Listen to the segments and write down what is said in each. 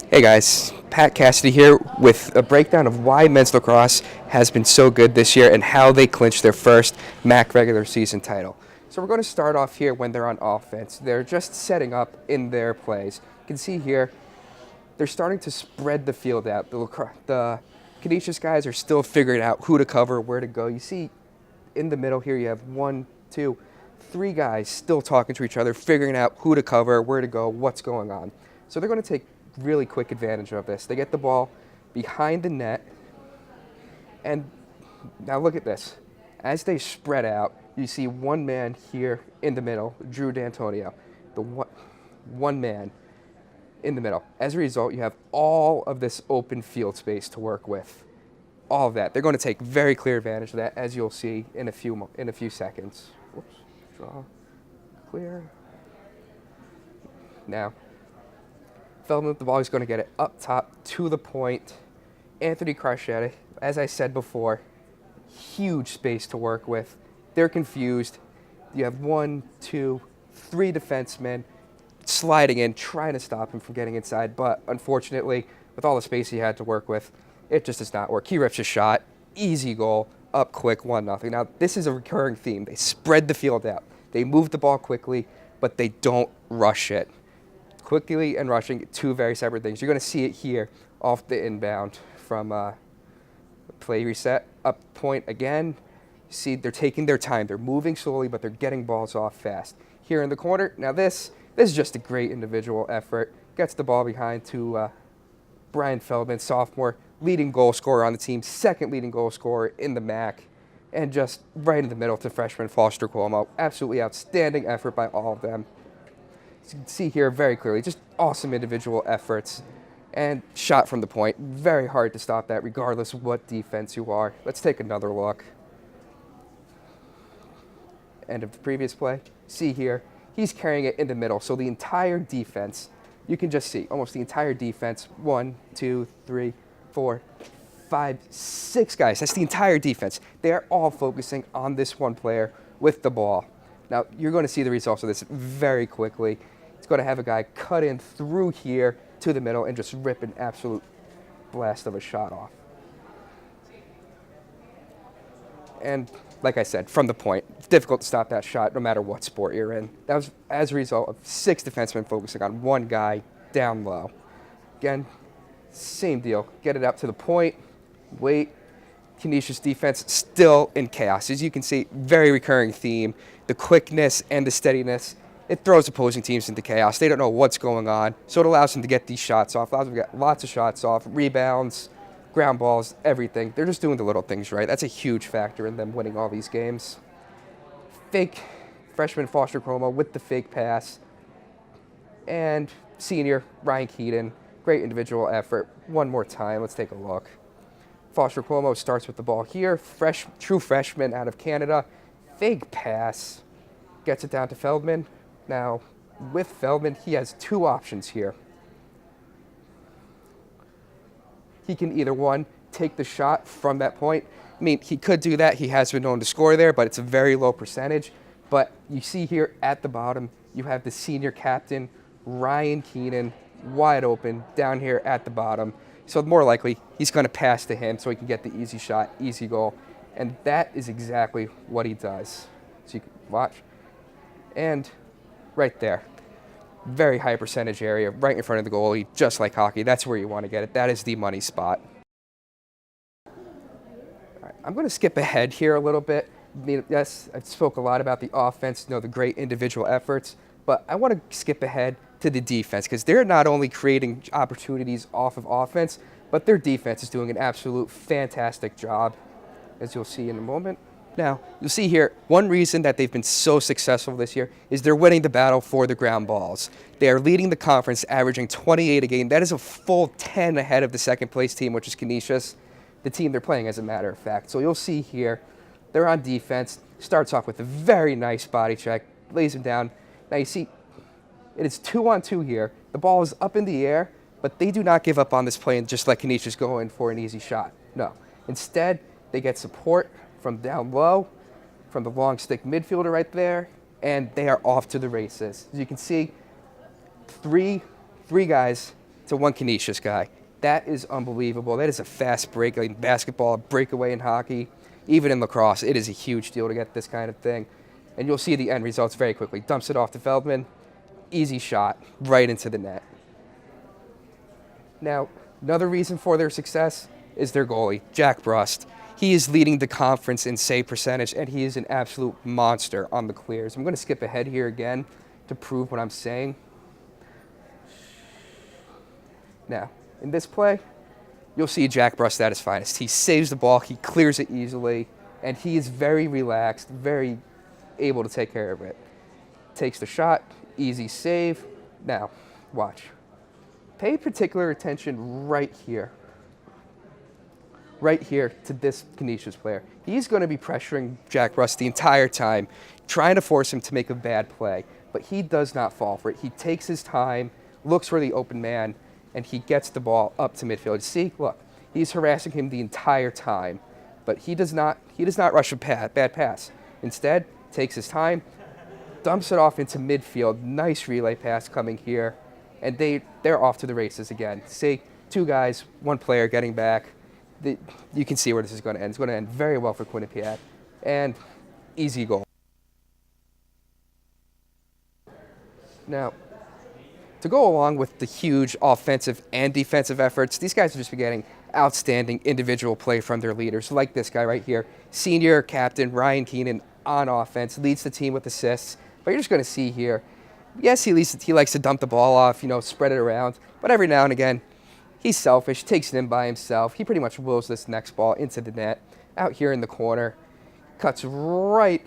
Hey guys, Pat Cassidy here with a breakdown of why men's lacrosse has been so good this year and how they clinched their first MAAC regular season title. So we're going to start off here when they're on offense. They're just setting up in their plays. You can see here, they're starting to spread the field out. The Canisius guys are still figuring out who to cover, where to go. You see in the middle here, you have 1, 2, 3 guys still talking to each other, figuring out who to cover, where to go, what's going on. So they're going to take really quick advantage of this. They get the ball behind the net, and now look at this. As they spread out, you see one man here in the middle, Drew D'Antonio, the one man in the middle. As a result, you have all of this open field space to work with. All of that. They're going to take very clear advantage of that, as you'll see in a few seconds. Whoops. Draw. Clear. Now, Feldman with the ball, he's going to get it up top to the point. Anthony Crescetti, as I said before, huge space to work with. They're confused. You have 1, 2, 3 defensemen sliding in, trying to stop him from getting inside. But unfortunately, with all the space he had to work with, it just does not work. He rips a shot, easy goal, up quick, 1-0. Now, this is a recurring theme. They spread the field out. They move the ball quickly, but they don't rush it. Quickly and rushing, two very separate things. You're going to see it here off the inbound from play reset. Up point again. See, they're taking their time. They're moving slowly, but they're getting balls off fast. Here in the corner, now this is just a great individual effort. Gets the ball behind to Brian Feldman, sophomore, leading goal scorer on the team, second leading goal scorer in the MAAC, and just right in the middle to freshman Foster Cuomo. Absolutely outstanding effort by all of them. As you can see here very clearly, just awesome individual efforts and shot from the point. Very hard to stop that regardless of what defense you are. Let's take another look. End of the previous play. See here, he's carrying it in the middle. So the entire defense, you can just see almost the entire defense. 1, 2, 3, 4, 5, 6 guys. That's the entire defense. They are all focusing on this one player with the ball. Now, you're going to see the results of this very quickly. It's going to have a guy cut in through here to the middle and just rip an absolute blast of a shot off. And like I said, from the point, it's difficult to stop that shot no matter what sport you're in. That was as a result of 6 defensemen focusing on one guy down low. Again, same deal. Get it up to the point, wait. Canisius defense still in chaos. As you can see, very recurring theme. The quickness and the steadiness, it throws opposing teams into chaos. They don't know what's going on, so it allows them to get these shots off, allows them to get lots of shots off, rebounds, ground balls, everything. They're just doing the little things right. That's a huge factor in them winning all these games. Fake freshman Foster Cuomo with the fake pass. And senior Ryan Keaton, great individual effort. One more time, let's take a look. Foster Cuomo starts with the ball here. True freshman out of Canada. Fake pass. Gets it down to Feldman. Now, with Feldman, he has 2 options here. He can either, one, take the shot from that point. I mean, he could do that. He has been known to score there, but it's a very low percentage. But you see here at the bottom, you have the senior captain, Ryan Keaton, wide open down here at the bottom. So more likely, he's going to pass to him so he can get the easy shot, easy goal. And that is exactly what he does. So you can watch. And right there, very high percentage area, right in front of the goalie, just like hockey. That's where you want to get it. That is the money spot. All right, I'm going to skip ahead here a little bit. I mean, yes, I spoke a lot about the offense, the great individual efforts, but I want to skip ahead to the defense, because they're not only creating opportunities off of offense, but their defense is doing an absolute fantastic job, as you'll see in a moment. Now, you'll see here, one reason that they've been so successful this year is they're winning the battle for the ground balls. They are leading the conference, averaging 28 a game. That is a full 10 ahead of the second place team, which is Canisius, the team they're playing, as a matter of fact. So you'll see here, they're on defense, starts off with a very nice body check, lays him down. Now you see, it is 2-on-2 here. The ball is up in the air, but they do not give up on this play and just let Canisius go in for an easy shot. No. Instead, they get support from down low, from the long stick midfielder right there, and they are off to the races. As you can see, three guys to one Canisius guy. That is unbelievable. That is a fast break in basketball, breakaway in hockey, even in lacrosse. It is a huge deal to get this kind of thing. And you'll see the end results very quickly. Dumps it off to Feldman. Easy shot right into the net. Now, another reason for their success is their goalie, Jack Brust. He is leading the conference in save percentage, and he is an absolute monster on the clears. I'm going to skip ahead here again to prove what I'm saying. Now, in this play, you'll see Jack Brust at his finest. He saves the ball, he clears it easily, and he is very relaxed, very able to take care of it. Takes the shot, easy save. Now, watch. Pay particular attention right here to this Canisius player. He's going to be pressuring Jack Brust the entire time, trying to force him to make a bad play, but he does not fall for it. He takes his time, looks for the open man, and he gets the ball up to midfield. See, look, he's harassing him the entire time, but he does not rush a bad pass. Instead, takes his time, dumps it off into midfield. Nice relay pass coming here, and they're off to the races again. See, two guys, one player getting back. You can see where this is going to end. It's going to end very well for Quinnipiac, and easy goal. Now, to go along with the huge offensive and defensive efforts, these guys have just been getting outstanding individual play from their leaders, like this guy right here. Senior captain Ryan Keenan on offense, leads the team with assists. But you're just going to see here, yes, he likes to dump the ball off, spread it around. But every now and again, he's selfish, takes it in by himself. He pretty much wills this next ball into the net. Out here in the corner, cuts right.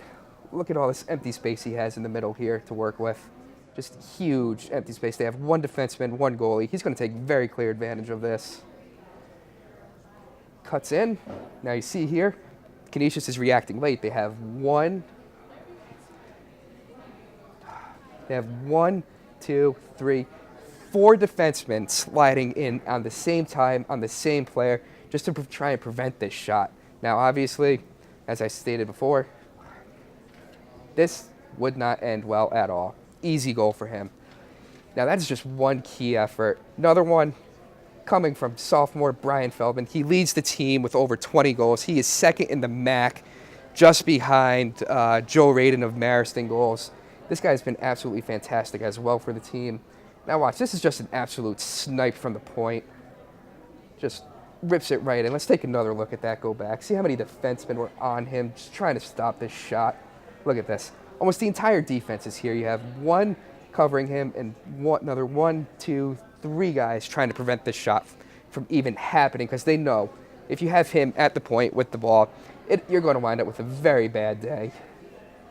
Look at all this empty space he has in the middle here to work with. Just huge empty space. They have one defenseman, one goalie. He's going to take very clear advantage of this. Cuts in. Now you see here, Canisius is reacting late. They have one, two, three, four defensemen sliding in on the same time on the same player just to try and prevent this shot. Now, obviously, as I stated before, this would not end well at all. Easy goal for him. Now, that's just one key effort. Another one coming from sophomore Brian Feldman. He leads the team with over 20 goals. He is second in the MAAC, just behind Joe Reagan of Marist in goals. This guy's been absolutely fantastic as well for the team. Now watch, this is just an absolute snipe from the point. Just rips it right in. Let's take another look at that go back. See how many defensemen were on him just trying to stop this shot. Look at this. Almost the entire defense is here. You have one covering him and another 1, 2, 3 guys trying to prevent this shot from even happening, because they know if you have him at the point with the ball, you're going to wind up with a very bad day.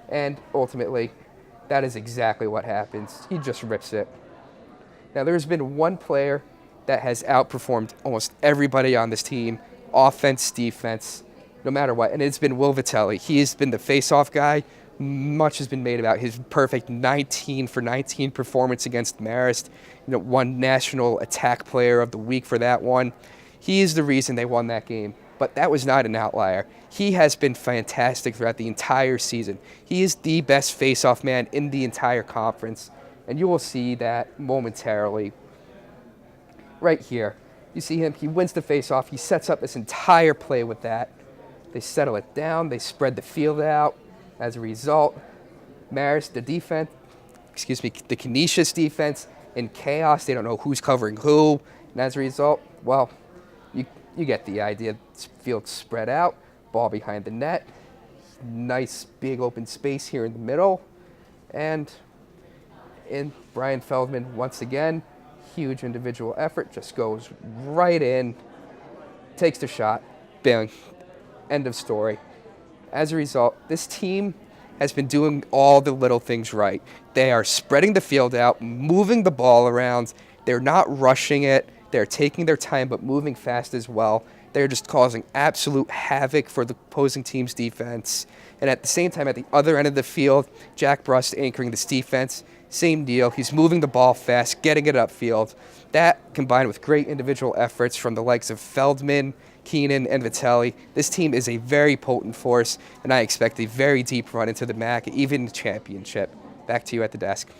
And ultimately, that is exactly what happens. He just rips it. Now, there's been one player that has outperformed almost everybody on this team, offense, defense, no matter what, and it's been Will Vitelli. He has been the face-off guy. Much has been made about his perfect 19 for 19 performance against Marist. Won National Attack Player of the Week for that one. He is the reason they won that game, but that was not an outlier. He has been fantastic throughout the entire season. He is the best face-off man in the entire conference, and you will see that momentarily. Right here, you see him, he wins the face-off, he sets up this entire play with that. They settle it down, they spread the field out. As a result, Marist, the Canisius defense, in chaos. They don't know who's covering who. And as a result, well, you get the idea. Field spread out, ball behind the net. Nice big open space here in the middle. And in Brian Feldman, once again, huge individual effort, just goes right in, takes the shot, bang, end of story. As a result, this team has been doing all the little things right. They are spreading the field out, moving the ball around. They're not rushing it. They're taking their time, but moving fast as well. They're just causing absolute havoc for the opposing team's defense. And at the same time, at the other end of the field, Jack Brust anchoring this defense. Same deal. He's moving the ball fast, getting it upfield. That, combined with great individual efforts from the likes of Feldman, Keenan, and Vitelli, this team is a very potent force, and I expect a very deep run into the MAAC, even the championship. Back to you at the desk.